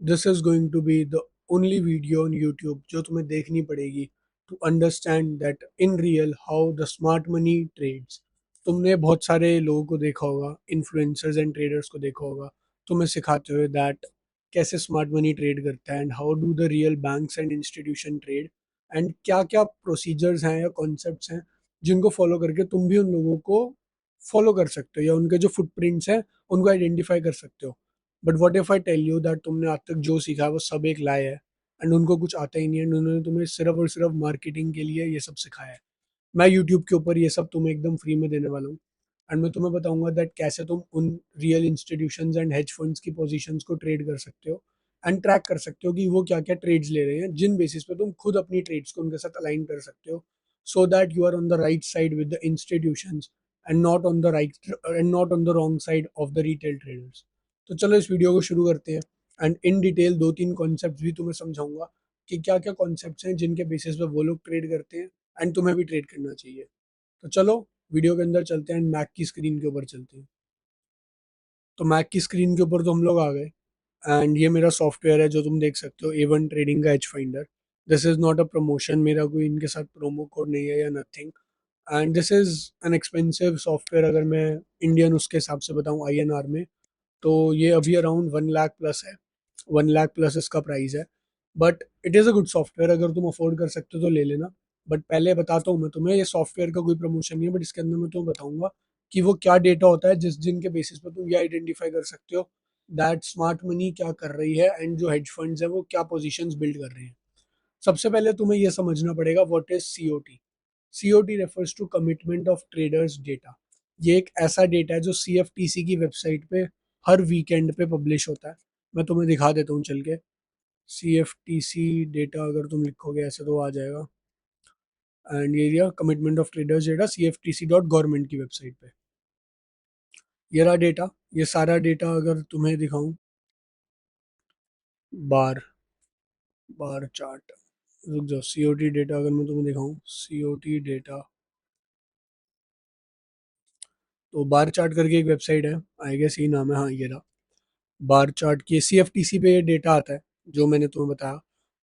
This is going to be the only video on YouTube जो तुम्हें देखनी पड़ेगी to understand that in real how the smart money trades. तुमने बहुत सारे लोगों को देखा होगा, इन्फ्लुएंसर्स एंड ट्रेडर्स को देखा होगा, तुम्हें सिखाते हुए दैट कैसे स्मार्ट मनी ट्रेड करता है and how do the real banks and institution trade and क्या क्या प्रोसीजर्स हैं या कॉन्सेप्ट्स हैं जिनको फॉलो करके तुम भी उन लोगों को फॉलो कर सकते हो या उनके जो फुटप्रिंट्स हैं उनको आइडेंटिफाई कर सकते हो. But what if I tell you that तुमने आज तक जो सीखा है वो सब एक लाए है एंड उनको कुछ आता ही नहीं है, उन्होंने तुम्हें सिर्फ और सिर्फ मार्केटिंग के लिए ये सब सिखाया है. मैं यूट्यूब के ऊपर ये सब तुम्हें एकदम फ्री में देने वाला हूँ एंड मैं तुम्हें बताऊंगा दैट कैसे तुम उन real institutions and hedge funds की पोजीशंस को ट्रेड कर सकते हो एंड ट्रैक कर सकते हो कि वो क्या क्या ट्रेड्स ले रहे हैं, जिन बेसिस पे तुम खुद अपनी ट्रेड्स को उनके साथ अलाइन कर सकते हो so that you are on the right side with the institutions and not on the right and not on the wrong side of the retail traders. तो चलो इस वीडियो को शुरू करते हैं एंड इन डिटेल दो तीन कॉन्सेप्ट्स भी तुम्हें समझाऊंगा कि क्या क्या कॉन्सेप्ट्स हैं जिनके बेसिस पे वो लोग ट्रेड करते हैं एंड तुम्हें भी ट्रेड करना चाहिए. तो चलो वीडियो के अंदर चलते हैं, मैक की स्क्रीन के ऊपर चलते हैं. तो मैक की स्क्रीन के ऊपर तो हम लोग आ गए एंड ये मेरा सॉफ्टवेयर है जो तुम देख सकते हो, A1 ट्रेडिंग का edge finder. This is not a promotion, मेरा कोई इनके साथ प्रोमो कोड नहीं है या nothing. And this is an expensive software. अगर मैं इंडियन उसके हिसाब से बताऊँ INR में, तो ये अभी अराउंड 1 लाख प्लस है. 1 लाख प्लस इसका प्राइस है. But it is a good software, अगर तुम अफोर्ड कर सकते हो तो ले लेना. बट पहले बताता हूँ मैं तुम्हें, ये सॉफ्टवेयर का कोई प्रमोशन नहीं है, बट इसके अंदर मैं तुम्हें बताऊंगा कि वो क्या डेटा होता है जिनके बेसिस पर तुम ये आइडेंटिफाई कर सकते हो दैट स्मार्ट मनी क्या कर रही है एंड जो हेज फंड्स है वो क्या पोजीशंस बिल्ड कर रहे हैं. सबसे पहले तुम्हें यह समझना पड़ेगा what is COT. COT refers to commitment of traders data. ये एक ऐसा डेटा है जो CFTC की वेबसाइट पे हर वीकेंड पे पब्लिश होता है. मैं तुम्हें दिखा देता हूँ चल के. CFTC डेटा अगर तुम लिखोगे ऐसे तो आ जाएगा. And area commitment of traders data CFTC government की वेबसाइट पे. ये रहा डेटा. ये सारा डेटा अगर तुम्हें दिखाऊं, बार बार चार्ट, रुक जाओ. COT डेटा अगर मैं तुम्हें दिखाऊं, COT डेटा, तो बार चार्ट करके एक वेबसाइट है, आई गेस ये नाम है, हाँ ये रहा. बार चार्ट की CFTC पे ये डेटा आता है जो मैंने तुम्हें बताया.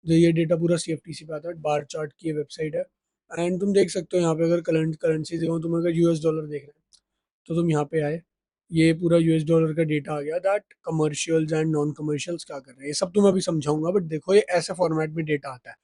जो ये डेटा पूरा CFTC पे आता है. बार चार्ट की ये वेबसाइट है एंड तुम देख सकते हो यहाँ पे. अगर करंट करेंसी देखो, तुम अगर US डॉलर देख रहे हो तो तुम यहाँ पे आए, ये पूरा US डॉलर का डेटा आ गया that commercials and non commercials क्या कर रहे हैं. ये सब तुम्हें अभी समझाऊंगा, बट देखो ये ऐसे फॉर्मेट में डेटा आता है.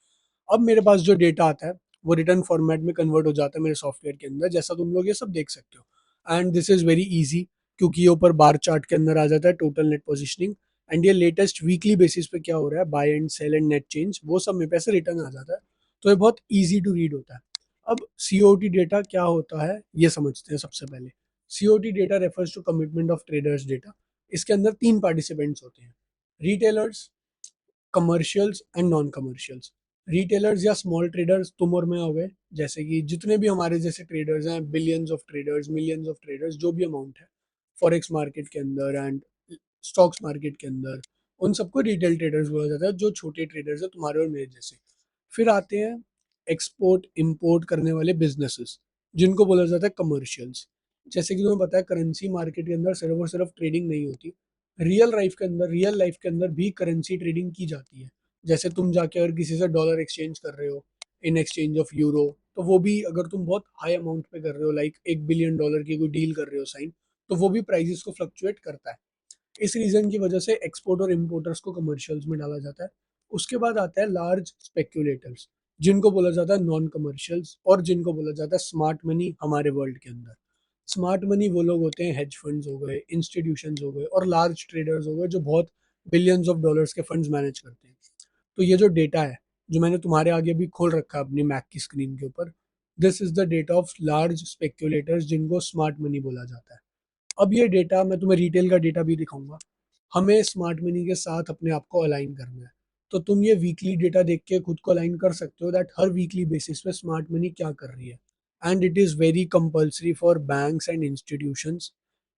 अब मेरे पास जो डेटा आता है वो रिटर्न फॉर्मेट में कन्वर्ट हो जाता है मेरे सॉफ्टवेयर के अंदर, जैसा तुम लोग ये सब देख सकते हो. And this is very easy क्योंकि ये ऊपर बार चार्ट के अंदर आ जाता है टोटल नेट पोजिशनिंग. एंड ये लेटेस्ट वीकली बेसिस पे क्या हो रहा है, buy and sell and net change, वो सब मेरे पैसे रिटर्न आ जाता है. तो ये बहुत ईजी टू रीड होता है. अब COT डेटा क्या होता है ये समझते हैं सबसे पहले. COT data refers to commitment of traders data. इसके अंदर तीन पार्टिसिपेंट्स होते हैं: retailers, commercials and non commercials. Retailers या स्मॉल ट्रेडर्स तुम और मैं हो गए, जैसे कि जितने भी हमारे जैसे ट्रेडर्स हैं, billions of traders, millions of traders, जो भी अमाउंट है फॉरेक्स मार्केट के अंदर एंड स्टॉक्स मार्केट के अंदर, उन सबको रिटेल ट्रेडर्स बोला जाता है, जो छोटे ट्रेडर्स है तुम्हारे और मेरे जैसे. फिर आते हैं एक्सपोर्ट इंपोर्ट करने वाले बिजनेसेस, जिनको बोला जाता है कमर्शियल्स. जैसे कि तुम्हें पता है करेंसी मार्केट के अंदर सिर्फ और सिर्फ ट्रेडिंग नहीं होती, रियल लाइफ के अंदर भी करेंसी ट्रेडिंग की जाती है. जैसे तुम जाके अगर किसी से डॉलर एक्सचेंज कर रहे हो इन एक्सचेंज ऑफ यूरो, तो वो भी अगर तुम बहुत हाई अमाउंट पे कर रहे हो, लाइक $1 बिलियन की कोई डील कर रहे हो साइन, तो वो भी प्राइजेस को फ्लक्चुएट करता है. इस रीजन की वजह से एक्सपोर्ट और इम्पोर्टर्स को कमर्शियल्स में डाला जाता है. उसके बाद आता है लार्ज स्पेक्यूलेटर्स, जिनको बोला जाता है नॉन कमर्शियल्स, और जिनको बोला जाता है स्मार्ट मनी हमारे वर्ल्ड के अंदर. स्मार्ट मनी वो लोग होते हैं, हेज फंड्स हो गए, इंस्टीट्यूशंस हो गए और लार्ज ट्रेडर्स हो गए, जो बहुत बिलियंस ऑफ डॉलर्स के फंड्स मैनेज करते हैं. तो ये जो डेटा है जो मैंने तुम्हारे आगे भी खोल रखा है अपनी मैक की स्क्रीन के ऊपर, this is the data of large speculators, जिनको स्मार्ट मनी बोला जाता है. अब ये डेटा मैं तुम्हें रिटेल का डेटा भी दिखाऊंगा. हमें स्मार्ट मनी के साथ अपने आप को अलाइन करना है. तो तुम ये वीकली डेटा देख के खुद को अलाइन कर सकते हो दैट हर वीकली बेसिस पे स्मार्ट मनी क्या कर रही है. And it is very compulsory for banks and institutions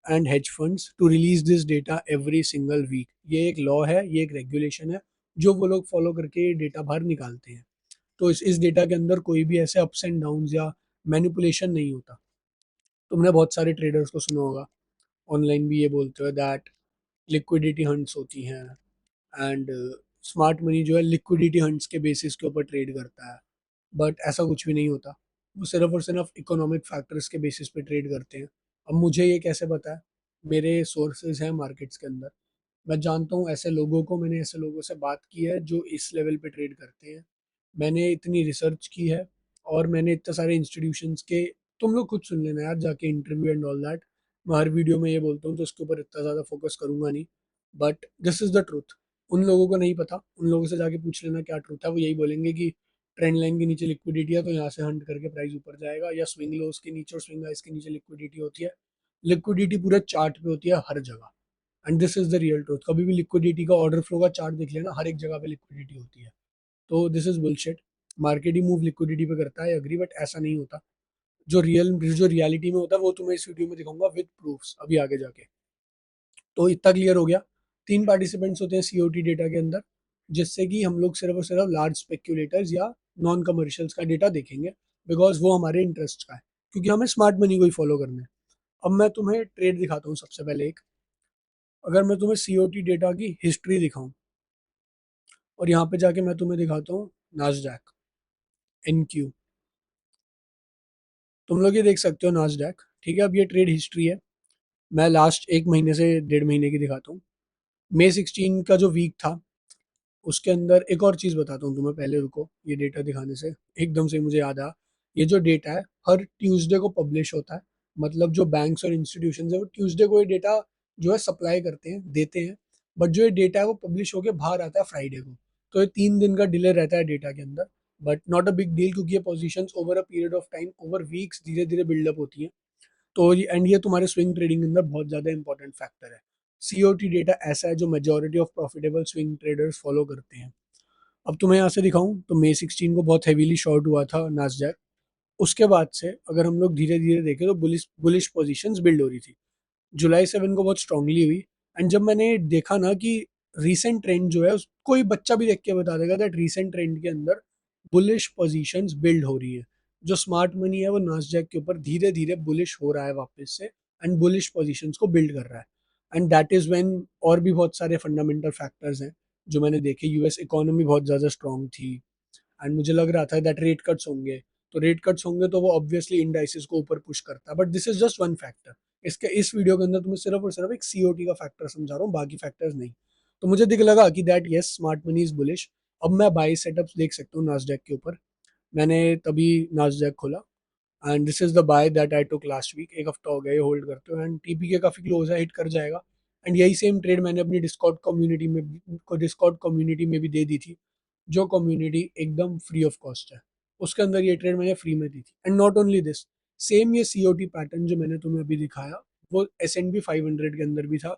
and hedge funds to release this data every single week. ये एक लॉ है, ये एक रेगुलेशन है जो वो लोग फॉलो करके ये डेटा बाहर निकालते हैं. तो इस डेटा के अंदर कोई भी ऐसे अप्स एंड डाउन या मैनिपुलेशन नहीं होता. तुमने बहुत सारे ट्रेडर्स को सुना होगा ऑनलाइन भी ये बोलते हो दैट लिक्विडिटी हंट्स होती हैं एंड स्मार्ट मनी जो है लिक्विडिटी हंट्स के बेसिस के ऊपर ट्रेड करता है, बट ऐसा कुछ भी नहीं होता। वो सिर्फ और सिर्फ इकोनॉमिक फैक्टर्स के बेसिस पे ट्रेड करते हैं। अब मुझे ये कैसे पता है? मेरे सोर्सेज हैं मार्केट्स के अंदर, मैं जानता हूँ ऐसे लोगों को, मैंने ऐसे लोगों से बात की है जो इस लेवल पे ट्रेड करते हैं। मैंने इतनी रिसर्च की है और मैंने इतने सारे इंस्टीट्यूशंस के, तुम लोग खुद सुन लेना यार जाके इंटरव्यू एंड ऑल दैट। मैं हर वीडियो में ये बोलता हूँ तो उसके ऊपर इतना ज़्यादा फोकस करूंगा नहीं, but this is the truth. उन लोगों को नहीं पता, उन लोगों से जाके पूछ लेना क्या ट्रूथ है, वो यही बोलेंगे कि ट्रेंड लाइन के नीचे लिक्विडिटी है तो यहाँ से हंट करके प्राइस ऊपर जाएगा, या स्विंग लोस के नीचे और स्विंग हाइस के नीचे लिक्विडिटी होती है। लिक्विडिटी पूरे चार्ट पे होती है हर जगह, and this is the real truth. कभी भी लिक्विडिटी का ऑर्डर फ्लो का चार्ट देख लेना, हर एक जगह पे लिक्विडिटी होती है। तो this is bullshit. Market he move liquidity पे करता है, एग्री, बट ऐसा नहीं होता। जो रियलिटी में होता है वो तुम्हें इस वीडियो में दिखाऊंगा विद प्रूफ्स अभी आगे जाके। तो इतना क्लियर हो गया। तीन पार्टिसिपेंट्स होते हैं सीओटी डेटा के अंदर, जिससे कि हम लोग सिर्फ और सिर्फ लार्ज स्पेक्यूलेटर्स या नॉन कमर्शियल्स का डेटा देखेंगे, बिकॉज वो हमारे इंटरेस्ट का है, क्योंकि हमें स्मार्ट मनी को ही फॉलो करना है। अब मैं तुम्हें ट्रेड दिखाता हूँ सबसे पहले एक। अगर मैं तुम्हें सीओटी डेटा की हिस्ट्री दिखाऊं, और यहाँ पे जाके मैं तुम्हें दिखाता हूँ नाजडैक, एनक्यू, तुम लोग ये देख सकते हो नाजडैक, ठीक है। अब ये ट्रेड हिस्ट्री है, मैं लास्ट एक महीने से 1.5 महीने की दिखाता हूँ। May 16 का जो वीक था, उसके अंदर एक और चीज़ बताता हूँ तुम्हें, पहले रुको, ये डेटा दिखाने से एकदम से मुझे याद आया। ये जो डेटा है हर ट्यूसडे को पब्लिश होता है, मतलब जो बैंक्स और इंस्टीट्यूशन है वो ट्यूसडे को ये डेटा जो है सप्लाई करते हैं, देते हैं, बट जो ये डेटा है वो पब्लिश होके बाहर आता है फ्राइडे को। तो ये 3 दिन का डिले रहता है डेटा के अंदर, but not a big deal, क्योंकि ये positions over a period of time, over weeks धीरे धीरे बिल्डअप होती हैं। तो एंड ये तुम्हारे स्विंग ट्रेडिंग के अंदर बहुत ज़्यादा इंपॉर्टेंट फैक्टर है। सीओटी डेटा ऐसा है जो majority of profitable swing traders follow करते हैं। अब तुम्हें यहाँ से दिखाऊं तो May 16 को बहुत हैवीली शॉर्ट हुआ था नास्डैक। उसके बाद से अगर हम लोग धीरे धीरे देखें तो बुलिश बुलिश पोजीशंस बिल्ड हो रही थी। July 7 को बहुत स्ट्रांगली हुई। एंड जब मैंने देखा ना कि रीसेंट ट्रेंड जो है कोई बच्चा भी देख के बता देगा दैट रीसेंट ट्रेंड के अंदर बुलिश पोजीशंस बिल्ड हो रही है। जो स्मार्ट मनी है वो नास्डैक के ऊपर धीरे धीरे बुलिश हो रहा है वापस से, एंड बुलिश पोजीशंस को बिल्ड कर रहा है। एंड दैट इज व्हेन, और भी बहुत सारे फंडामेंटल फैक्टर्स हैं जो मैंने देखे। यूएस इकोनॉमी बहुत ज़्यादा स्ट्रांग थी, एंड मुझे लग रहा था दैट रेट कट्स होंगे, तो रेट कट्स होंगे तो वो ऑब्वियसली इंडाइसिस को ऊपर पुश करता है, but this is just one factor. इसके इस वीडियो के अंदर तुम्हें सिर्फ और सिर्फ एक सीओटी का फैक्टर समझा रहा हूँ, बाकी फैक्टर्स नहीं। तो मुझे दिख लगा कि that yes smart money is bullish. अब मैं बाई सेटअप्स देख सकता हूँ नास्डैक के ऊपर। मैंने तभी नास्डैक खोला, and this is the buy that I took last week. एक हफ्ता हो गया ये होल्ड करते हो, एंड टीपी के काफ़ी क्लोज है, हिट कर जाएगा। एंड यही सेम ट्रेड मैंने अपनी डिस्कॉर्ड कम्युनिटी में भी दे दी थी, जो कम्युनिटी एकदम फ्री ऑफ कॉस्ट है। उसके अंदर ये ट्रेड मैंने फ्री में दी थी। And not only this, same ये सीओटी पैटर्न जो मैंने तुम्हें अभी दिखाया वो S&P 500 के अंदर भी था।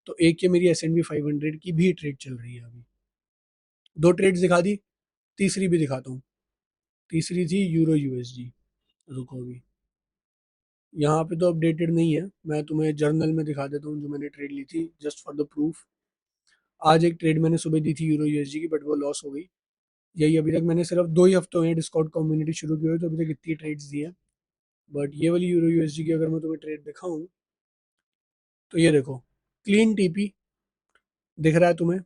तो एक ये मेरी S&P 500 की भी ट्रेड चल रही है अभी। दो ट्रेड्स दिखा दी, तीसरी भी दिखाता हूँ। तीसरी थी यूरो यूएसडी। रुको अभी, यहाँ पे तो अपडेटेड नहीं है, मैं तुम्हें जर्नल में दिखा देता हूँ जो मैंने ट्रेड ली थी जस्ट फॉर द प्रूफ। आज एक ट्रेड मैंने सुबह दी थी यूरो यूएसडी की, बट वो लॉस हो गई। यही अभी तक मैंने सिर्फ 2 ही हफ्ते हुए हैं डिस्कॉर्ड कम्युनिटी शुरू की हुई, तो अभी तक इतनी ट्रेड्स दी है। बट ये वाली यूरो यूएसडी की अगर मैं तुम्हें ट्रेड दिखाऊं, तो ये देखो, क्लीन टीपी दिख रहा है तुम्हें।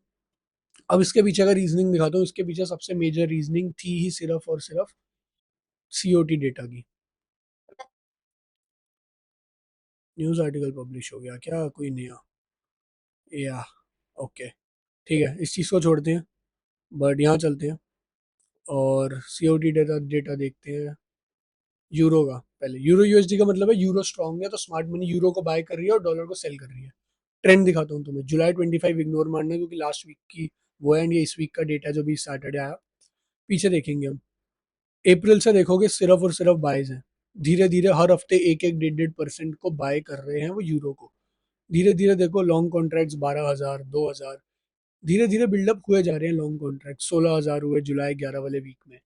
अब इसके पीछे का रीजनिंग दिखाता हूँ। इसके पीछे सबसे मेजर रीजनिंग थी ही सिर्फ और सिर्फ सीओटी डेटा की। न्यूज़ आर्टिकल पब्लिश हो गया क्या कोई नया? या ओके, ठीक है, इस चीज़ को छोड़ते हैं, बट यहाँ चलते हैं और सीओटी डेटा डेटा देखते हैं यूरो का। पहले यूरो यूएसडी का मतलब है यूरो स्ट्रांग है तो स्मार्ट मनी यूरो को बाय कर रही है और डॉलर को सेल कर रही है। ट्रेंड दिखाता हूँ तुम्हें। July 25 इग्नोर मारना है, क्योंकि लास्ट वीक की वो है, एंड ये इस वीक का डेटा जो भी सैटरडे आया। पीछे देखेंगे हम, अप्रैल से देखोगे सिर्फ और सिर्फ बाइज हैं। धीरे धीरे हर हफ्ते 1-1 1.5% को बाय कर रहे हैं वो यूरो को। धीरे धीरे देखो लॉन्ग कॉन्ट्रैक्ट्स 12,000 2,000 धीरे धीरे बिल्डअप हुए जा रहे हैं। लॉन्ग कॉन्ट्रैक्ट 16,000 हुए जुलाई 11 वाले वीक में।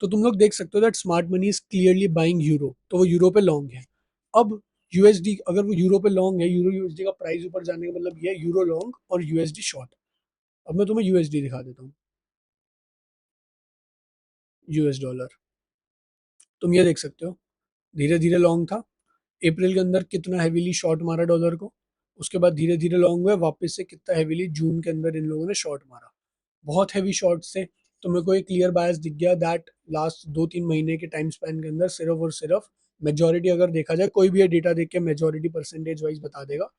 तो तुम लोग देख सकते हो that smart money is clearly buying euro, तो वो यूरो पे लॉन्ग है। अब यूएसडी, अगर वो यूरो पे लॉन्ग है, यूरो यूएसडी का प्राइस ऊपर जाने का मतलब ये है यूरो लॉन्ग और यूएसडी शॉर्ट। अब मैं तुम्हें यूएसडी दिखा देता हूँ, यूएस डॉलर। तुम ये देख सकते हो धीरे धीरे लॉन्ग था। अप्रैल के अंदर कितना हैवीली शॉर्ट मारा डॉलर को, उसके बाद धीरे धीरे लॉन्ग हुए वापस से, कितना हैवीली जून के अंदर इन लोगों ने शॉर्ट मारा, बहुत हैवी शॉर्ट से। तो मेरे को एक क्लियर बायस दिख गया दैट लास्ट 2-3 महीने के टाइम स्पैन के अंदर सिर्फ और सिर्फ मेजोरिटी, अगर देखा जाए कोई भी ये डेटा देख के मेजोरिटी परसेंटेज वाइज बता देगा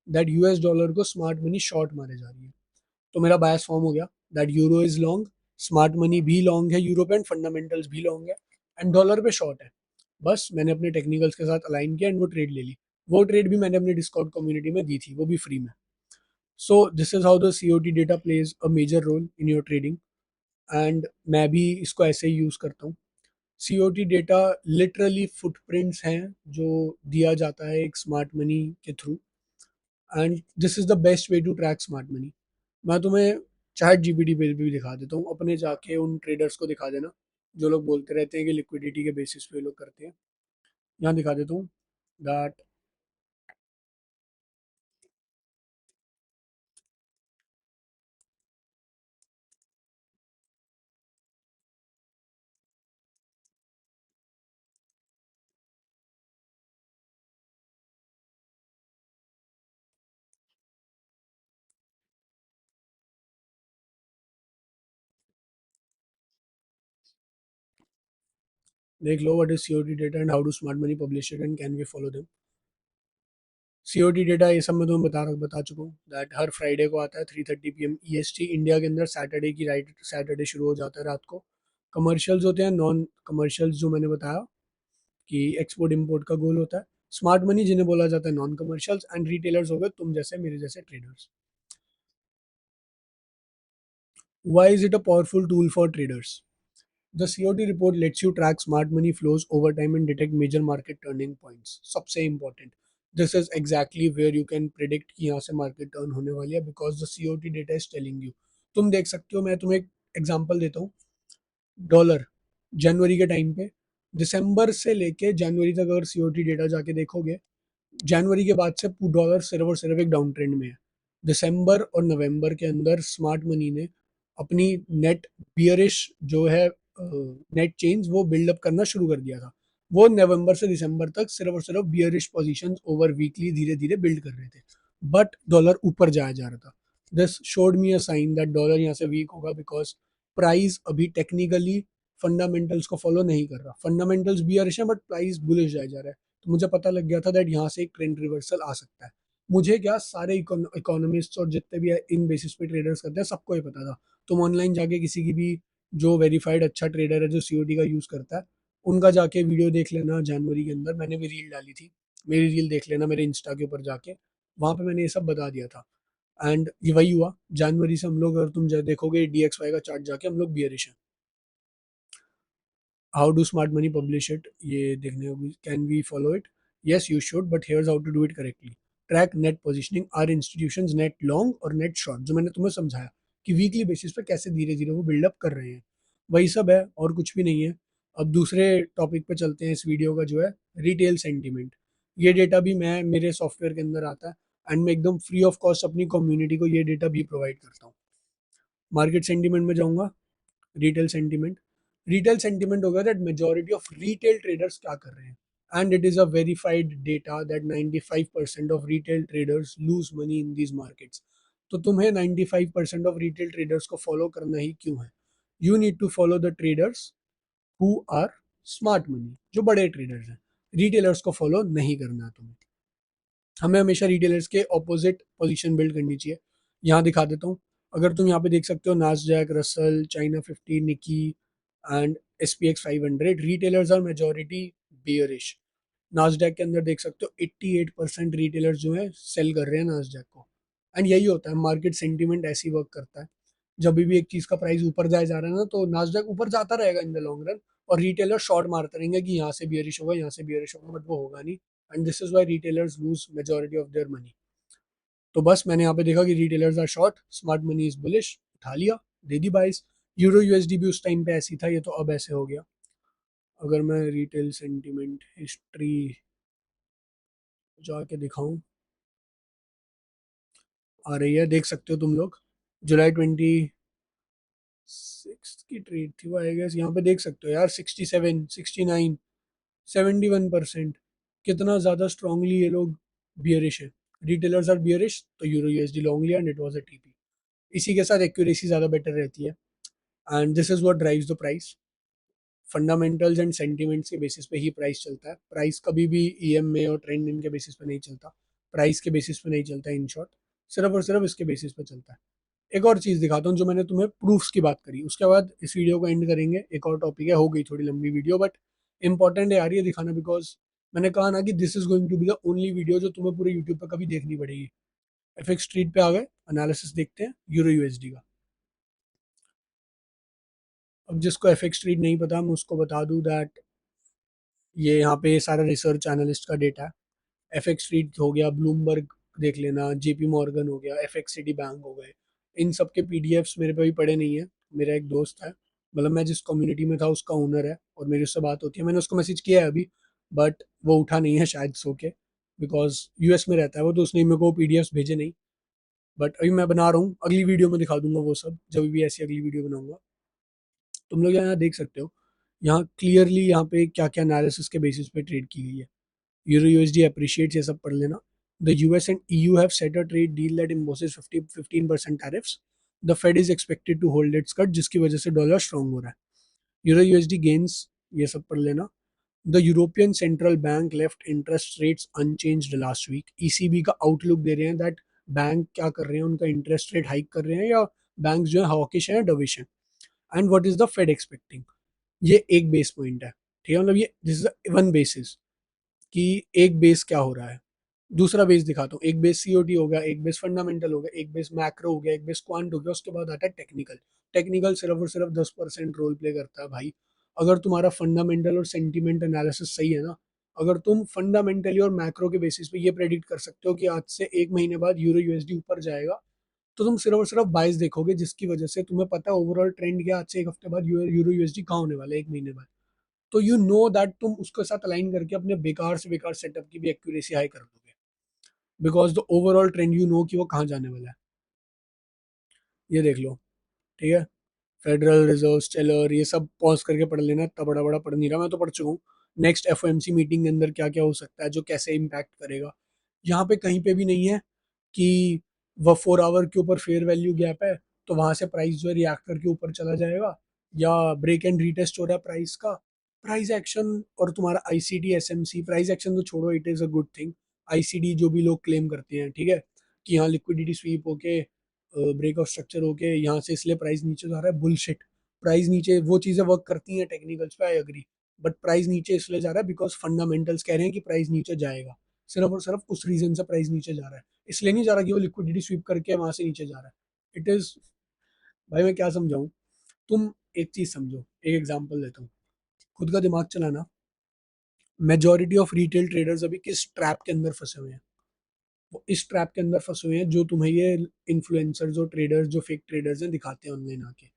दैट यूएस डॉलर को स्मार्ट मनी शॉर्ट मारे जा रही है। तो मेरा बायस फॉर्म हो गया that euro is long, smart money भी लॉन्ग है यूरो पे, एंड फंडामेंटल्स भी लॉन्ग है, एंड डॉलर पे शॉर्ट है। बस मैंने अपने टेक्निकल्स के साथ अलाइन किया एंड वो ट्रेड ले ली। वो ट्रेड भी मैंने अपने डिस्कॉर्ड कम्युनिटी में दी थी, वो भी फ्री में। So this is how the COT data plays a major role in your trading, and मैं भी इसको ऐसे ही यूज़ करता हूँ। सीओटी डेटा लिटरली फुटप्रिंट्स हैं जो दिया जाता है एक स्मार्ट मनी के through, and this is the best way to track smart money. मैं तुम्हें चैट जीपीटी पे भी दिखा देता हूँ, अपने जाके उन ट्रेडर्स को दिखा देना जो लोग बोलते रहते हैं कि लिक्विडिटी के बेसिस पे लोग करते हैं। यहाँ दिखा देता हूँ दैट, देख लो what is COT data and how do smart money publish it and can we follow them. COT data ये सब मैं तुम्हें बता चुका हूँ दैट हर फ्राइडे को आता है 3:30 PM ईएसटी इंडिया के अंदर। सैटरडे की राइट, सैटरडे शुरू हो जाता है रात को। कमर्शियल्स होते हैं, नॉन कमर्शियल्स जो मैंने बताया कि एक्सपोर्ट इंपोर्ट का गोल होता है। स्मार्ट मनी जिन्हें बोला जाता है नॉन कमर्शियल्स, एंड रिटेलर्स हो गए तुम जैसे मेरे जैसे traders. Why is it a powerful tool for traders? The COT report lets you track smart money flows over time and detect major market turning points. सबसे important. This is exactly where you can predict कि यहाँ से market turn होने वाली है because the COT data is telling you. तुम देख सकते हो, मैं तुम्हें एक एग्जांपल देता हूँ। डॉलर जनवरी के टाइम पे, दिसंबर से लेके जनवरी तक अगर सीओटी डेटा जाके देखोगे, जनवरी के बाद से डॉलर सिर्फ और सिर्फ एक डाउन ट्रेंड में है। दिसंबर और नवंबर के अंदर स्मार्ट मनी ने अपनी नेट बियरिश जो है नेट चेंज वो बिल्डअप करना शुरू कर दिया था। वो नवंबर से दिसंबर तक सिर्फ और सिर्फ बियरिश पोजीशंस ओवर वीकली धीरे धीरे बिल्ड कर रहे थे, बट डॉलर ऊपर जाया जा रहा था। This showed me a sign that dollar यहाँ से वीक होगा बिकॉज प्राइस अभी टेक्निकली फंडामेंटल्स को फॉलो नहीं कर रहा। फंडामेंटल्स बियरिश है बट प्राइस बुलिश जाया जा रहा है। तो मुझे पता लग गया था दैट यहाँ से एक ट्रेंड रिवर्सल आ सकता है। मुझे क्या, सारे इकोनॉमिस्ट और जितने भी इन बेसिस पे ट्रेडर्स करते हैं सबको ये पता था। तुम ऑनलाइन जाके किसी की भी जो वेरीफाइड अच्छा ट्रेडर है जो सीओडी का यूज़ करता है, उनका जाके वीडियो देख लेना। जनवरी के अंदर मैंने भी रील डाली थी, मेरी रील देख लेना मेरे इंस्टा के ऊपर जाके, वहाँ पे मैंने ये सब बता दिया था। एंड ये वही हुआ, जनवरी से हम लोग, अगर तुम देखोगे DXY का चार्ट जाके, हम लोग बियरिश हैं। How do smart money publish it, ये देखने को, can we follow it? Yes you should, but here's how to do it correctly. Track net positioning, are institutions net long और नेट शॉर्ट, जो मैंने तुम्हें समझाया कि वीकली बेसिस पे कैसे धीरे धीरे वो बिल्डअप कर रहे हैं, वही सब है और कुछ भी नहीं है। अब दूसरे टॉपिक पे चलते हैं इस वीडियो का, जो है रिटेल सेंटीमेंट। ये डेटा भी मैं, मेरे सॉफ्टवेयर के अंदर आता है, एंड मैं एकदम फ्री ऑफ कॉस्ट अपनी कम्युनिटी को ये डेटा भी प्रोवाइड करता हूँ। मार्केट सेंटीमेंट में जाऊंगा, रिटेल सेंटीमेंट। रिटेल सेंटीमेंट होगा that majority of retail traders क्या कर रहे हैं, and it is a verified data that 95% of retail traders lose money in these markets. तो तुम्हें 95% ऑफ रिटेल ट्रेडर्स को फॉलो करना ही क्यों है? You need to follow the traders who are smart money, जो बड़े ट्रेडर्स हैं। रिटेलर्स को फॉलो नहीं करना है तुम्हें। हमें हमेशा रिटेलर्स के ऑपोजिट पोजीशन बिल्ड करनी चाहिए। यहाँ दिखा देता हूँ, अगर तुम यहाँ पे देख सकते हो Nasdaq, Russell, China 50, Nikkei and SPX 500, retailers are majority bearish. Nasdaq के अंदर देख सकते हो 88% रिटेलर्स जो है सेल कर रहे हैं नास्डैक को। एंड यही होता है, मार्केट सेंटीमेंट ऐसी वर्क करता है। जब भी एक चीज़ का प्राइस ऊपर जाया जा रहा है ना, तो नास्डैक ऊपर जाता रहेगा इन द लॉन्ग रन, और रिटेलर शॉर्ट मारते रहेंगे कि यहाँ से बियरिश होगा, यहाँ से बियरिश होगा, बट वो होगा नहीं। And this is why retailers lose majority of their money. तो बस मैंने यहाँ पे देखा कि retailers are short, smart money is bullish, उठा लिया, दे दी बाइस। यूरो यूएसडी भी उस टाइम पे ऐसी था, ये तो अब ऐसे हो गया। अगर मैं रिटेल सेंटीमेंट हिस्ट्री जाके दिखाऊं, आ रही है, देख सकते हो तुम लोग। जुलाई 26 की ट्रेड थी वो, आई गेस। यहाँ पे देख सकते हो यार, 67, 69, 71%। कितना ज़्यादा स्ट्रांगली ये लोग बियरिश है। रिटेलर्स आर बियरिश तो यूरो यूएसडी लॉन्ग लिया and it was a TP. इसी के साथ एक्यूरेसी ज़्यादा बेटर रहती है and this is what drives the price. Fundamentals and sentiments के बेसिस पे ही प्राइस चलता है। प्राइस कभी भी ईएमए और ट्रेंड इन के बेसिस पे नहीं चलता, प्राइस के बेसिस पे नहीं चलता। इन शॉर्ट सिर्फ और सिर्फ इसके बेसिस पे चलता है। एक और चीज़ दिखाता हूँ जो मैंने तुम्हें प्रूफ्स की बात करी, उसके बाद इस वीडियो को एंड करेंगे। एक और टॉपिक है, हो गई थोड़ी लंबी वीडियो बट इंपॉर्टेंट है यार ये दिखाना, बिकॉज मैंने कहा ना कि this is going to be the only video जो तुम्हें पूरे यूट्यूब पर कभी देखनी पड़ेगी। एफएक्स स्ट्रीट पे आ गए, एनालिसिस देखते हैं यूरो यूएसडी का। अब जिसको एफएक्स स्ट्रीट नहीं पता मैं उसको बता दूं दैट ये यहाँ पे सारा रिसर्च एनालिस्ट का डेटा है। एफएक्स स्ट्रीट हो गया, ब्लूमबर्ग देख लेना, जेपी मॉर्गन हो गया, एफएक्स सिटी बैंक हो गए। इन सब के पीडीएफ्स मेरे पे भी पड़े नहीं है। मेरा एक दोस्त है, मतलब मैं जिस कम्युनिटी में था उसका ओनर है और मेरी उससे बात होती है। मैंने उसको मैसेज किया है अभी बट वो उठा नहीं है शायद सो के, बिकॉज यूएस में रहता है वो, तो उसने मेरे को पीडीएफ्स भेजे नहीं। बट अभी मैं बना रहा हूँ, अगली वीडियो में दिखा दूंगा वो सब, जब भी ऐसी अगली वीडियो बनाऊंगा। तुम लोग यहाँ देख सकते हो, यहाँ क्लियरली यहाँ पे क्या क्या एनालिसिस के बेसिस पे ट्रेड की गई है। Euro USD appreciates, ये सब पढ़ लेना। The US and EU have set a trade deal that imposes 15% tariffs. The Fed is expected to hold its cut, जिसकी वजह से डॉलर स्ट्रांग हो रहा है। यूरो यूएसडी गेन्स, ये सब पढ़ लेना। The European Central Bank left interest rates unchanged last week. ECB का आउटलुक दे रहे हैं दैट बैंक क्या कर रहे हैं, उनका इंटरेस्ट रेट हाइक कर रहे हैं या बैंक जो है हॉकिश है, डविश है। And what is the Fed expecting, ये एक बेस पॉइंट है। ठीक है, मतलब ये दिस इज वन बेसिस कि एक बेस क्या हो रहा है। दूसरा बेस दिखाता हूँ, एक बेस सीओटी हो गया, एक बेस फंडामेंटल हो गया, एक बेस मैक्रो हो गया, एक बेस क्वांट हो गया, उसके बाद आता है टेक्निकल। टेक्निकल सिर्फ और सिर्फ 10% रोल प्ले करता है भाई। अगर तुम्हारा फंडामेंटल और सेंटीमेंट एनालिसिस सही है ना, अगर तुम फंडामेंटली और मैक्रो के बेसिस पे ये प्रेडिक्ट कर सकते हो कि आज से एक महीने बाद यूरो यूएसडी ऊपर जाएगा, तो तुम सिर्फ और सिर्फ बाइस देखोगे, जिसकी वजह से तुम्हें पता है ओवरऑल ट्रेंड क्या, आज से एक हफ्ते बाद यूरो यूएसडी कहाँ होने वाला है, एक महीने बाद। तो यू नो दैट तुम उसके साथ अलाइन करके अपने बेकार से बेकार सेटअप की भी एक्यूरेसी हाई कर दोगे, because the overall trend you know कि वो कहाँ जाने वाला है। ये देख लो, ठीक है। फेडरल रिजर्व, स्टेलर, ये सब पॉज करके पढ़ लेना, इतना बड़ा बड़ा पढ़ नहीं रहा, मैं तो पढ़ चुका हूँ। नेक्स्ट एफओएमसी मीटिंग के अंदर क्या क्या हो सकता है जो कैसे इम्पैक्ट करेगा, यहाँ पे कहीं पे भी नहीं है कि वह 4 आवर के ऊपर फेयर वैल्यू गैप है तो वहां से प्राइस जो है रिएक्ट करके ऊपर चला जाएगा, या ब्रेक एंड रीटेस्ट हो रहा है प्राइस का। प्राइस एक्शन और तुम्हारा आईसीडी एसएमसी, प्राइस एक्शन तो छोड़ो, it is a good thing. ICD जो भी लोग क्लेम करते हैं, ठीक है, कि यहाँ लिक्विडिटी स्वीप होके ब्रेक ऑफ स्ट्रक्चर होके यहाँ से इसलिए प्राइस नीचे जा रहा है, बुलशिट। प्राइस नीचे वो चीज़ें वर्क करती हैं टेक्निकल्स पे, आई एग्री, बट प्राइस नीचे इसलिए जा रहा है बिकॉज फंडामेंटल्स कह रहे हैं कि प्राइस नीचे जाएगा। सिर्फ और सिर्फ उस रीजन से प्राइस नीचे जा रहा है, इसलिए नहीं जा रहा कि वो लिक्विडिटी स्वीप करके वहां से नीचे जा रहा है। इट इज, भाई मैं क्या समझाऊं, तुम एक चीज समझो, एक एग्जांपल देता हूँ, खुद का दिमाग चलाना। मेजोरिटी ऑफ रिटेल ट्रेडर्स अभी किस ट्रैप के अंदर फंसे हुए हैं, वो इस ट्रैप के अंदर फंसे हुए हैं जो तुम्हें ये इन्फ्लुएंसर्स और ट्रेडर्स जो फेक ट्रेडर्स हैं दिखाते हैं ऑनलाइन आके,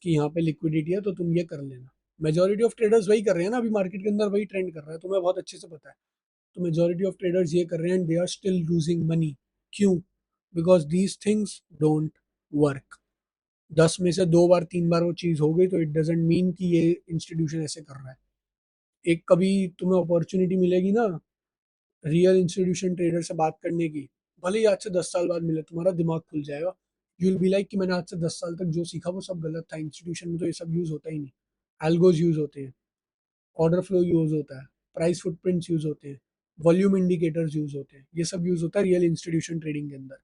कि यहाँ पे लिक्विडिटी है तो तुम ये कर लेना। मेजोरिटी ऑफ ट्रेडर्स वही कर रहे हैं ना, अभी मार्केट के अंदर वही ट्रेंड कर रहा है, तुम्हें बहुत अच्छे से पता है। तो मेजोरिटी ऑफ ट्रेडर्स ये कर रहे हैं and they are still losing money. क्यों? Because these things don't work. 10 में से 2 बार 3 बार वो चीज़ हो गई तो इट डजेंट मीन कि ये इंस्टीट्यूशन ऐसे कर रहा है। एक कभी तुम्हें अपॉर्चुनिटी मिलेगी ना रियल इंस्टीट्यूशन ट्रेडर से बात करने की, भले ही आज से 10 साल बाद मिले, तुम्हारा दिमाग खुल जाएगा। यू विल बी लाइक कि मैंने आज से 10 साल तक जो सीखा वो सब गलत था, इंस्टीट्यूशन में तो ये सब यूज होता ही नहीं। एल्गोज यूज होते हैं, ऑर्डर फ्लो यूज होता है, प्राइस फुटप्रिंट्स यूज होते हैं, वॉल्यूम इंडिकेटर्स यूज होते हैं, ये सब यूज होता है रियल इंस्टीट्यूशन ट्रेडिंग के अंदर।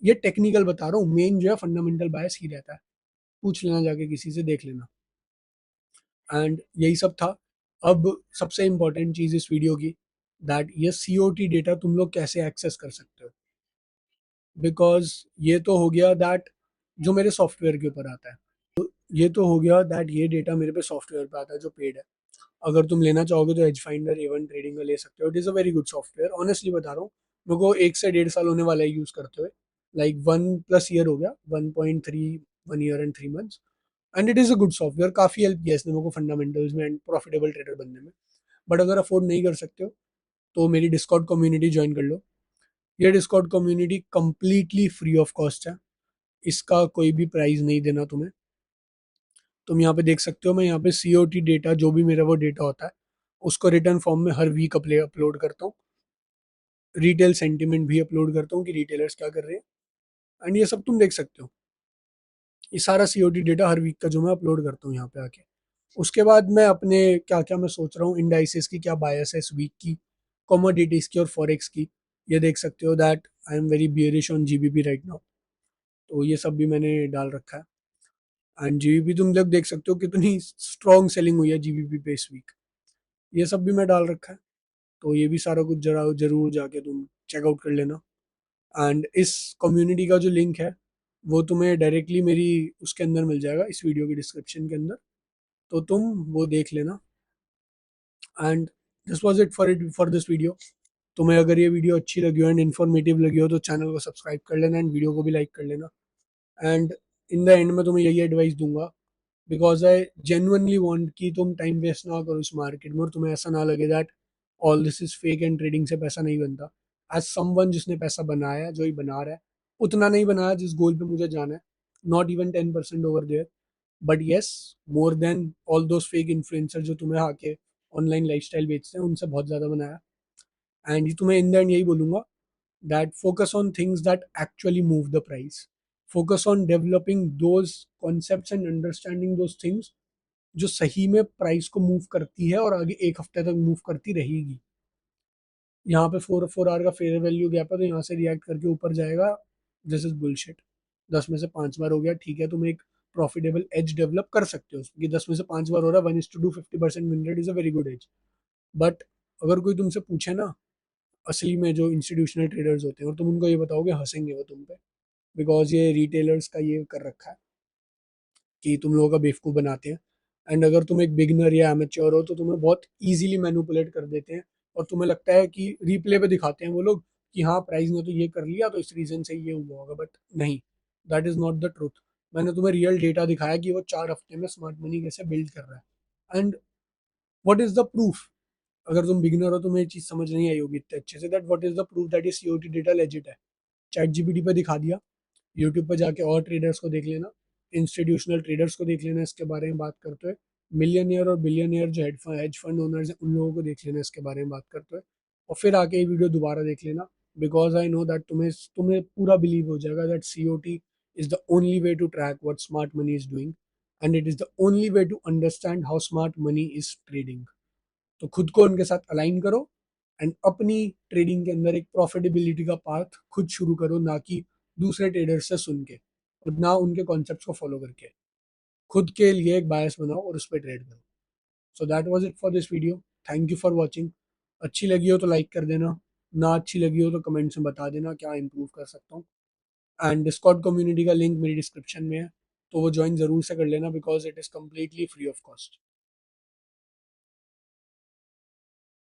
ये टेक्निकल बता रहा हूँ, मेन जो है फंडामेंटल बायस ही रहता है। पूछ लेना जाके किसी से, देख लेना। एंड यही सब था। अब सबसे इंपॉर्टेंट चीज इस वीडियो की, दैट ये सीओटी डेटा तुम लोग कैसे एक्सेस कर सकते हो, बिकॉज ये तो हो गया दैट जो मेरे सॉफ्टवेयर के ऊपर आता है। ये तो हो गया दैट ये डेटा मेरे पे सॉफ्टवेयर पे आता है जो पेड है। अगर तुम लेना चाहोगे तो एज फाइंडर A1 ट्रेडिंग का ले सकते हो, it is a very good software, honestly बता रहा हूँ। मेरे को 1 से 1.5 साल होने वाला है यूज़ करते हुए, लाइक 1+ ईयर हो गया, 1.3, 1 year and 3 months. And it is a good software, काफ़ी हेल्प किया इसने मेरे को फंडामेंटल्स में एंड प्रॉफिटेबल ट्रेडर बनने में। बट अगर अफोर्ड नहीं कर सकते हो तो मेरी डिस्कॉर्ड कम्युनिटी ज्वाइन कर लो। ये Discord community completely free of cost है, इसका कोई भी प्राइस नहीं देना तुम्हें। तुम यहाँ पे देख सकते हो, मैं यहाँ पे सीओटी डेटा जो भी मेरा वो डेटा होता है उसको रिटर्न फॉर्म में हर वीक अपलोड करता हूँ। रिटेल सेंटिमेंट भी अपलोड करता हूँ कि रिटेलर्स क्या कर रहे हैं, एंड ये सब तुम देख सकते हो। ये सारा सीओडी डेटा हर वीक का जो मैं अपलोड करता हूँ यहाँ पे आके। उसके बाद मैं अपने क्या क्या मैं सोच रहा हूँ, इंडाइसिस की क्या बायस है इस वीक की, कमोडिटीज की और फॉरेक्स की, ये देख सकते हो that I am very bearish on GBP right now. तो ये सब भी मैंने डाल रखा है। एंड जीबीपी तुम लोग देख सकते हो कितनी स्ट्रॉन्ग सेलिंग हुई है जीबीपी पे इस वीक, ये सब भी मैं डाल रखा है। तो ये भी सारा कुछ जरा जरूर जाके तुम चेकआउट कर लेना। एंड इस कम्युनिटी का जो लिंक है वो तुम्हें डायरेक्टली मेरी उसके अंदर मिल जाएगा, इस वीडियो की डिस्क्रिप्शन के अंदर, तो तुम वो देख लेना। And this was it for this video. तुम्हें अगर ये वीडियो अच्छी लगी हो एंड इन्फॉर्मेटिव लगी हो तो चैनल को सब्सक्राइब कर लेना एंड वीडियो को भी लाइक कर लेना। एंड इन द एंड में तुम्हें यही एडवाइस दूंगा, बिकॉज आई जेन्युइनली वांट कि तुम टाइम वेस्ट ना करो इस मार्केट में और तुम्हें ऐसा ना लगे that all this is fake and trading से पैसा नहीं बनता। एज समवन जिसने पैसा बनाया है, जो ही बना रहा है, उतना नहीं बनाया जिस गोल पे मुझे जाना है, not even 10% over there, but yes more than all those fake influencer जो तुम्हें आके ऑनलाइन लाइफस्टाइल बेचते हैं, उनसे बहुत ज़्यादा बनाया। एंड ये तुम्हें इन द एंड यही बोलूंगा that focus on things that actually move the price. Focus on developing those concepts and understanding those things जो सही में प्राइस को मूव करती है और आगे एक हफ्ते तक मूव करती रहेगी। यहाँ पे 4 आवर का फेयर वैल्यू गैप है तो यहाँ से रिएक्ट करके ऊपर जाएगा, दिस इज बुलशिट। 10 में से 5 बार हो गया, ठीक है, तुम एक प्रॉफिटेबल एज डेवलप कर सकते हो कि 10 में से 5 बार हो रहा है, 1:2 50% win rate is a very good edge. But अगर कोई तुमसे पूछे ना, असली में जो इंस्टीट्यूशनल ट्रेडर्स होते हैं, और तुम उनको ये बताओगे, हंसेंगे वो तुम पे, बिकॉज ये रिटेलर्स का ये कर रखा है कि तुम लोगों का बेवकूफ़ बनाते हैं। एंड अगर तुम एक बिगनर या एमेच्योर हो तो तुम्हें बहुत इजीली मैनिपुलेट कर देते हैं, और तुम्हें लगता है कि रिप्ले पे दिखाते हैं वो लोग कि हाँ प्राइस ने तो ये कर लिया तो इस रीज़न से ये हुआ होगा, बट नहीं, that is not the truth. मैंने तुम्हें रियल डेटा दिखाया कि वो 4 हफ्ते में स्मार्ट मनी कैसे बिल्ड कर रहा है। And what is the proof? अगर तुम बिगिनर हो, तुम्हें ये चीज़ समझ नहीं आई होगी इतने अच्छे से, that what is the proof that ये सीओटी डेटा लेजिट है? चैट जीपीटी पे दिखा दिया, यूट्यूब पर जाके और ट्रेडर्स को देख लेना, इंस्टीट्यूशनल ट्रेडर्स को देख लेना इसके बारे में बात करते हुए, मिलियनियर और बिलियनियर जो हेज फंड ओनर्स हैं उन लोगों को देख लेना इसके बारे में बात करते हुए, और फिर आके ये वीडियो दोबारा देख लेना। बिकॉज आई नो दैट तुम्हें तुम्हें पूरा बिलीव हो जाएगा that COT is the only way to track what smart money is doing, and it is the only way to understand how smart money is trading. तो खुद को उनके साथ अलाइन करो एंड अपनी ट्रेडिंग के अंदर एक प्रॉफिटेबिलिटी का पाथ खुद शुरू करो, ना कि दूसरे ट्रेडर्स से सुन के और ना उनके कॉन्सेप्ट्स को फॉलो करके। खुद के लिए एक बायस बनाओ और उस पर ट्रेड करो। So that was it for this video. Thank you for watching. अच्छी लगी हो तो लाइक कर देना, ना अच्छी लगी हो तो कमेंट्स में बता देना क्या इंप्रूव कर सकता हूँ। एंड डिस्कॉर्ड कम्युनिटी का लिंक मेरी डिस्क्रिप्शन में है, तो वो ज्वाइन ज़रूर से कर लेना, because it is completely free of cost.